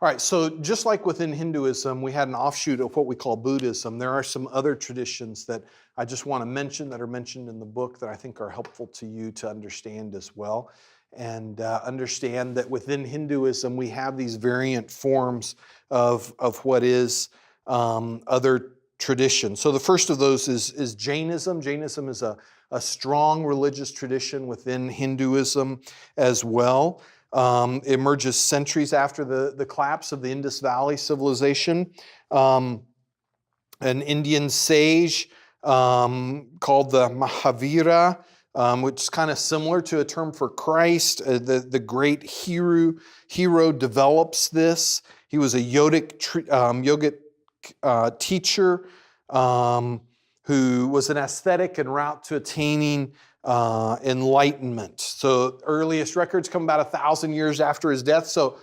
All right, so just like within Hinduism, we had an offshoot of what we call Buddhism. There are some other traditions that I just want to mention that are mentioned in the book that I think are helpful to you to understand as well. And understand that within Hinduism, we have these variant forms of what is other traditions. So the first of those is Jainism. Jainism is a strong religious tradition within Hinduism as well. It emerges centuries after the collapse of the Indus Valley civilization. An Indian sage called the Mahavira, which is kind of similar to a term for Christ. The great hero develops this. He was a yogic teacher who was an ascetic en route to attaining enlightenment. So earliest records come about 1,000 years after his death. So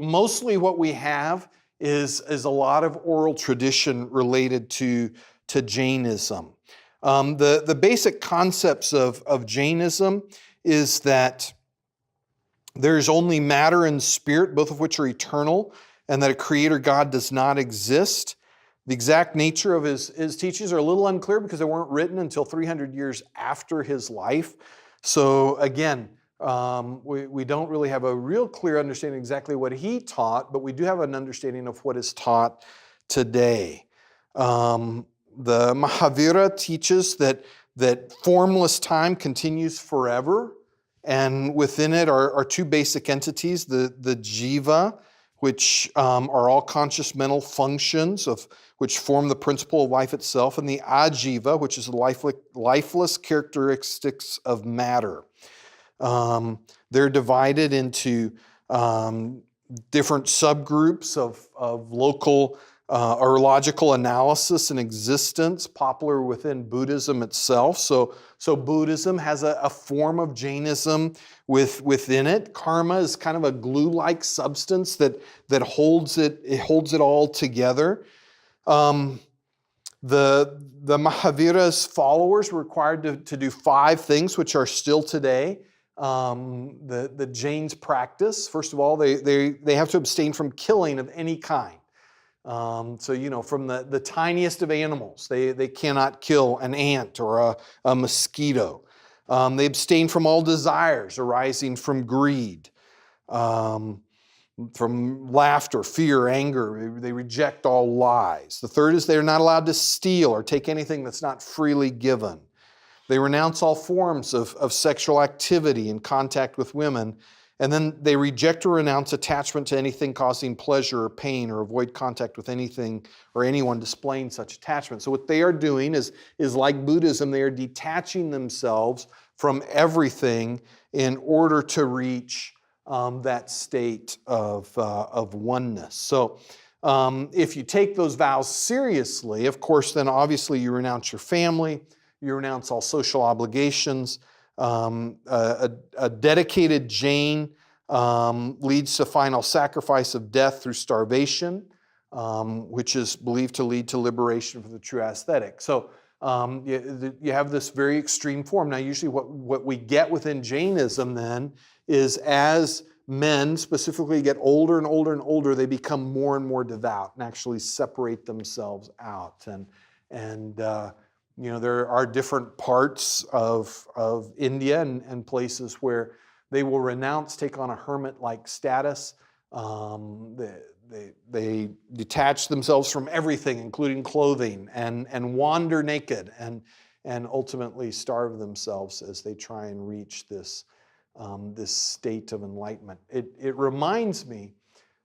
mostly what we have is a lot of oral tradition related to Jainism. The basic concepts of Jainism is that there's only matter and spirit, both of which are eternal, and that a creator God does not exist. The exact nature of his teachings are a little unclear because they weren't written until 300 years after his life. So again, we don't really have a real clear understanding exactly what he taught, but we do have an understanding of what is taught today. The Mahavira teaches that formless time continues forever, and within it are two basic entities, the jiva, which are all conscious mental functions which form the principle of life itself, and the ajiva, which is the lifeless characteristics of matter. They're divided into different subgroups of local or logical analysis and existence, popular within Buddhism itself. So Buddhism has a form of Jainism within it. Karma is kind of a glue-like substance that holds it all together. The Mahavira's followers were required to do 5 things, which are still today. The Jains practice. First of all, they have to abstain from killing of any kind. So, from the tiniest of animals, they cannot kill an ant or a mosquito. They abstain from all desires arising from greed, from laughter, fear, anger. They reject all lies. The third is they're not allowed to steal or take anything that's not freely given. They renounce all forms of sexual activity and contact with women. And then they reject or renounce attachment to anything causing pleasure or pain, or avoid contact with anything or anyone displaying such attachment. So what they are doing is like Buddhism, they are detaching themselves from everything in order to reach that state of oneness. So if you take those vows seriously, of course, then obviously you renounce your family, you renounce all social obligations. A dedicated Jain leads to final sacrifice of death through starvation, which is believed to lead to liberation for the true ascetic. So you have this very extreme form. Now, usually what we get within Jainism then is as men specifically get older and older and older, they become more and more devout and actually separate themselves out. And there are different parts of India and places where they will renounce, take on a hermit-like status. They detach themselves from everything, including clothing, and wander naked and ultimately starve themselves as they try and reach this state of enlightenment. It reminds me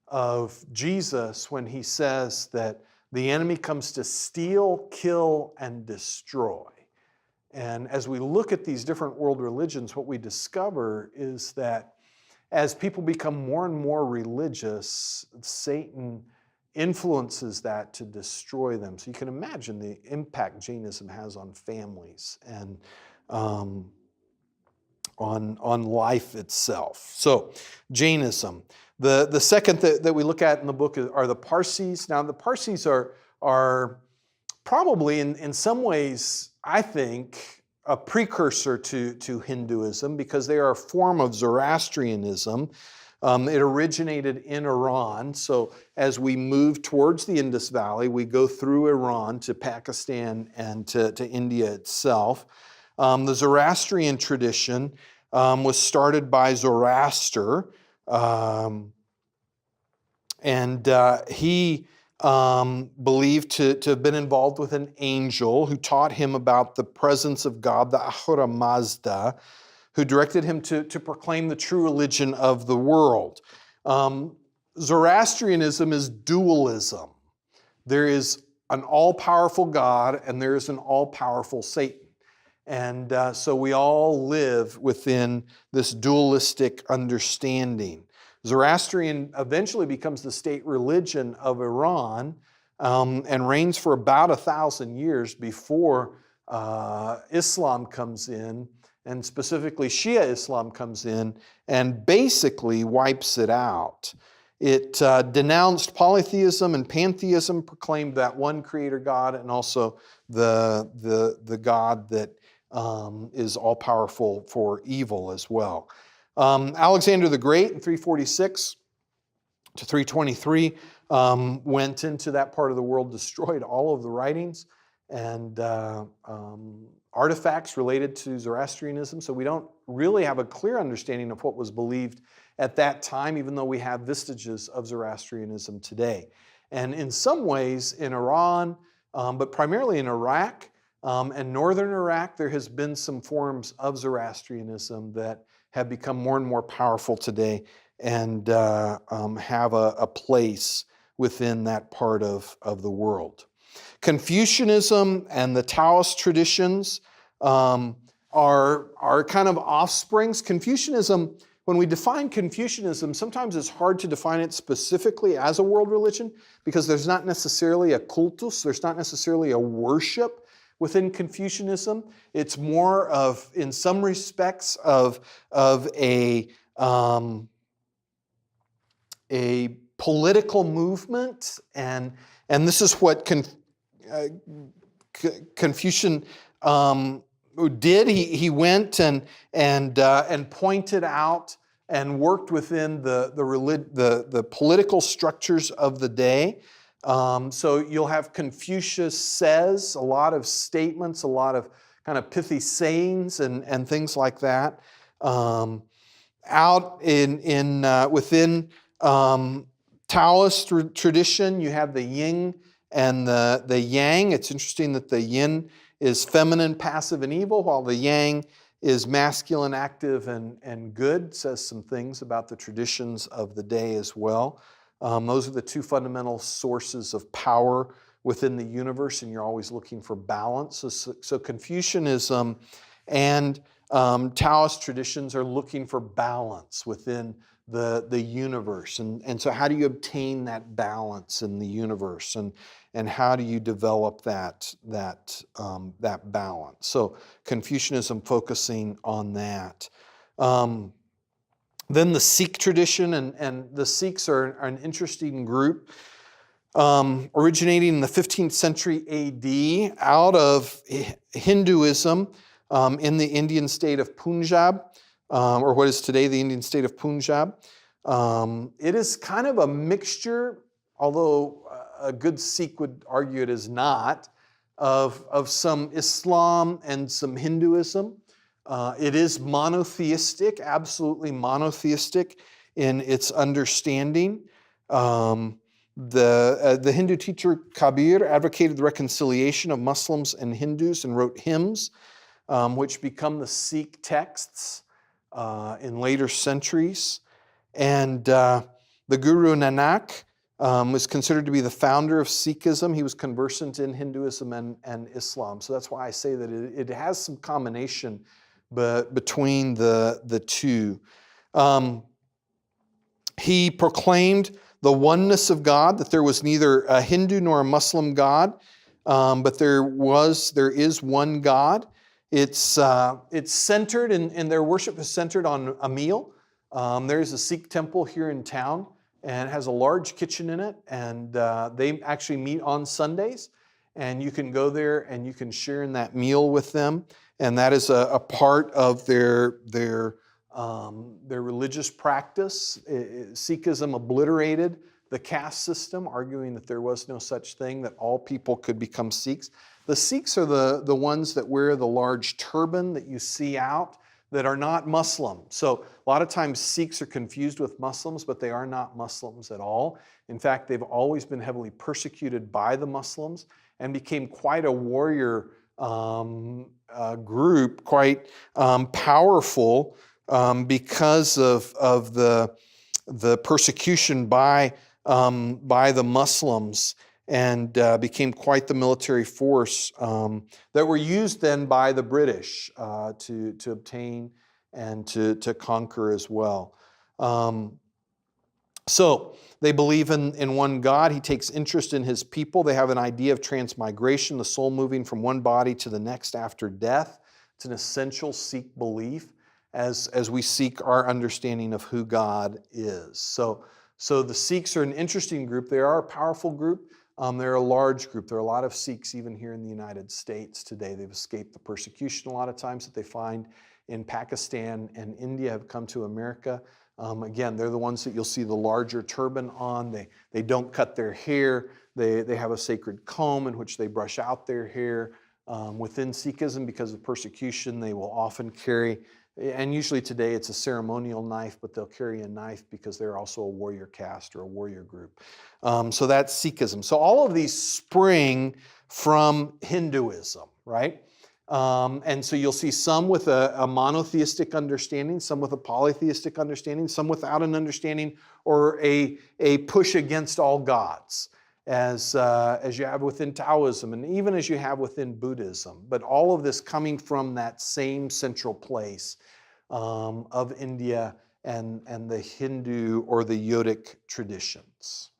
of Jesus when he says that the enemy comes to steal, kill, and destroy. And as we look at these different world religions, what we discover is that as people become more and more religious, Satan influences that to destroy them. So you can imagine the impact Jainism has on families and on life itself. So Jainism. The second that we look at in the book are the Parsis. Now the Parsis are probably in some ways, I think, a precursor to Hinduism because they are a form of Zoroastrianism. It originated in Iran. So as we move towards the Indus Valley, we go through Iran to Pakistan and to India itself. The Zoroastrian tradition was started by Zoroaster, and he believed to have been involved with an angel who taught him about the presence of God, the Ahura Mazda, who directed him to proclaim the true religion of the world. Zoroastrianism is dualism. There is an all-powerful God and there is an all-powerful Satan. And so we all live within this dualistic understanding. Zoroastrian eventually becomes the state religion of Iran and reigns for about 1,000 years before Islam comes in, and specifically Shia Islam comes in and basically wipes it out. It denounced polytheism and pantheism, proclaimed that one creator God and also the God that is all-powerful for evil as well. Alexander the Great in 346 to 323 went into that part of the world, destroyed all of the writings and artifacts related to Zoroastrianism. So we don't really have a clear understanding of what was believed at that time, even though we have vestiges of Zoroastrianism today. And in some ways in Iran, but primarily in Iraq and northern Iraq, there has been some forms of Zoroastrianism that have become more and more powerful today and have a place within that part of the world. Confucianism and the Taoist traditions are kind of offsprings. Confucianism, when we define Confucianism, sometimes it's hard to define it specifically as a world religion because there's not necessarily a cultus, there's not necessarily a worship within Confucianism. It's more of, in some respects, of a political movement, and this is what Confucian did. He went and pointed out and worked within the political structures of the day. So you'll have Confucius says, a lot of statements, a lot of kind of pithy sayings and things like that. Out within Taoist tradition, you have the yin and the yang. It's interesting that the yin is feminine, passive, and evil, while the yang is masculine, active, and good. Says some things about the traditions of the day as well. Those are the two fundamental sources of power within the universe, and you're always looking for balance. So Confucianism and Taoist traditions are looking for balance within the universe. And so how do you obtain that balance in the universe? And how do you develop that balance? So Confucianism focusing on that. Then the Sikh tradition, and the Sikhs are an interesting group, originating in the 15th century AD out of Hinduism in the Indian state of Punjab, or what is today the Indian state of Punjab. It is kind of a mixture, although a good Sikh would argue it is not, of some Islam and some Hinduism. It is monotheistic, absolutely monotheistic in its understanding. The Hindu teacher Kabir advocated the reconciliation of Muslims and Hindus and wrote hymns, which become the Sikh texts in later centuries. And the Guru Nanak was considered to be the founder of Sikhism. He was conversant in Hinduism and Islam. So that's why I say that it has some combination between the two. He proclaimed the oneness of God, that there was neither a Hindu nor a Muslim God, but there is one God. It's centered, and their worship is centered on a meal. There's a Sikh temple here in town, and it has a large kitchen in it, and they actually meet on Sundays, and you can go there and you can share in that meal with them, and that is a part of their their religious practice. Sikhism obliterated the caste system, arguing that there was no such thing, that all people could become Sikhs. The Sikhs are the ones that wear the large turban that you see out that are not Muslim. So a lot of times Sikhs are confused with Muslims, but they are not Muslims at all. In fact, they've always been heavily persecuted by the Muslims and became quite a warrior group, quite powerful because of the persecution by the Muslims, and became quite the military force that were used then by the British to obtain and to conquer as well. So they believe in one God. He takes interest in his people. They have an idea of transmigration, the soul moving from one body to the next after death. It's an essential Sikh belief as we seek our understanding of who God is. So the Sikhs are an interesting group. They are a powerful group. They're a large group. There are a lot of Sikhs even here in the United States today. They've escaped the persecution a lot of times that they find in Pakistan and India, have come to America. Again, they're the ones that you'll see the larger turban on. They don't cut their hair. They have a sacred comb in which they brush out their hair. Within Sikhism, because of persecution, they will often carry, and usually today it's a ceremonial knife, but they'll carry a knife because they're also a warrior caste or a warrior group. So that's Sikhism. So all of these spring from Hinduism, right? And so you'll see some with a monotheistic understanding, some with a polytheistic understanding, some without an understanding or a push against all gods, as you have within Taoism and even as you have within Buddhism. But all of this coming from that same central place of India and the Hindu or the Yogic traditions.